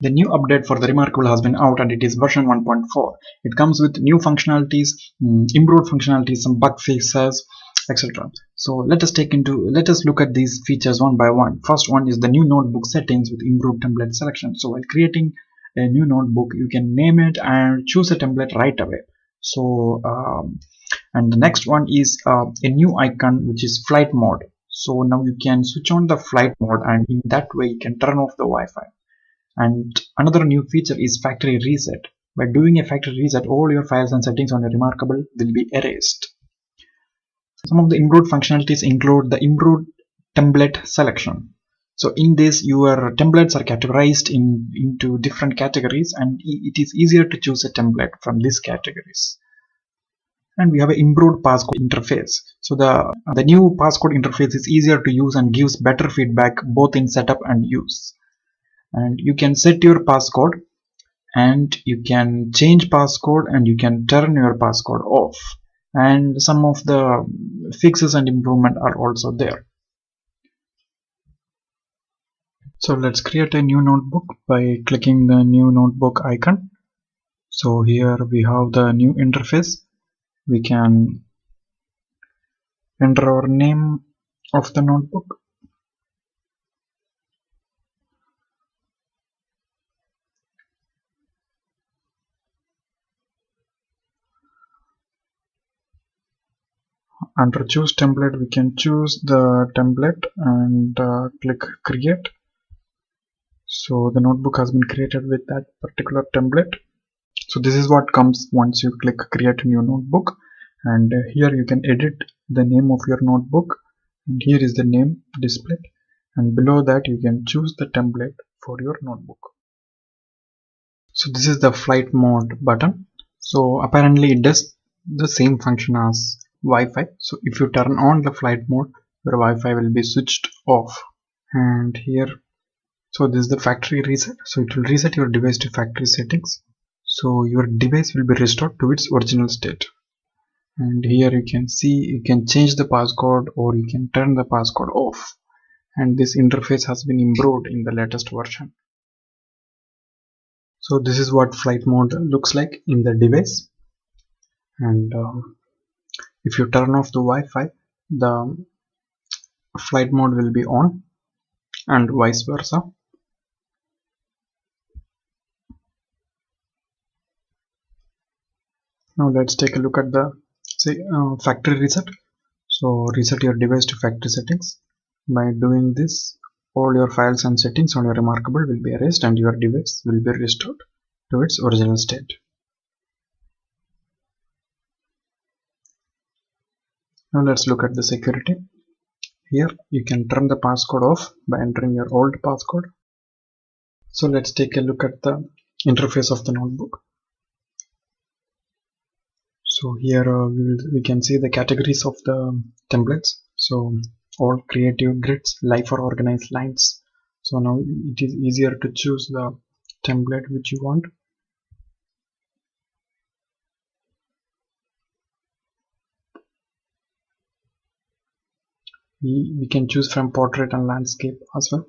The new update for the reMarkable has been out and it is version 1.4. It comes with new functionalities, improved functionalities, some bug fixes, etc. So let us look at these features one by one. First one is the new notebook settings with improved template selection. So while creating a new notebook, you can name it and choose a template right away. So and the next one is a new icon, which is flight mode. So now you can switch on the flight mode, and in that way you can turn off the Wi-Fi. And another new feature is factory reset. By doing a factory reset, all your files and settings on your reMarkable will be erased. Some of the improved functionalities include the improved template selection. So in this, your templates are categorized into different categories, and it is easier to choose a template from these categories. And we have an improved passcode interface. So the new passcode interface is easier to use and gives better feedback both in setup and use. And you can set your passcode, and you can change passcode, and you can turn your passcode off, and some of the fixes and improvement are also there. So let's create a new notebook by clicking the new notebook icon. So here we have the new interface. We can enter our name of the notebook. Under choose template, we can choose the template and click create. So the notebook has been created with that particular template. So this is what comes once you click create new notebook, and here you can edit the name of your notebook, and here is the name displayed, and below that you can choose the template for your notebook. So this is the flight mode button. So apparently it does the same function as Wi-Fi. So if you turn on the flight mode, your Wi-Fi will be switched off. And here, so this is the factory reset. So it will reset your device to factory settings. So your device will be restored to its original state. And here you can see you can change the passcode or you can turn the passcode off. And this interface has been improved in the latest version. So this is what flight mode looks like in the device. And if you turn off the Wi-Fi, the flight mode will be on, and vice versa. Now let's take a look at the factory reset. So reset your device to factory settings. By doing this, all your files and settings on your reMarkable will be erased and your device will be restored to its original state. Now let's look at the security. Here you can turn the passcode off by entering your old passcode. So let's take a look at the interface of the notebook. So here we can see the categories of the templates. So all creative grids, life or organized lines. So now it is easier to choose the template which you want. We can choose from portrait and landscape as well.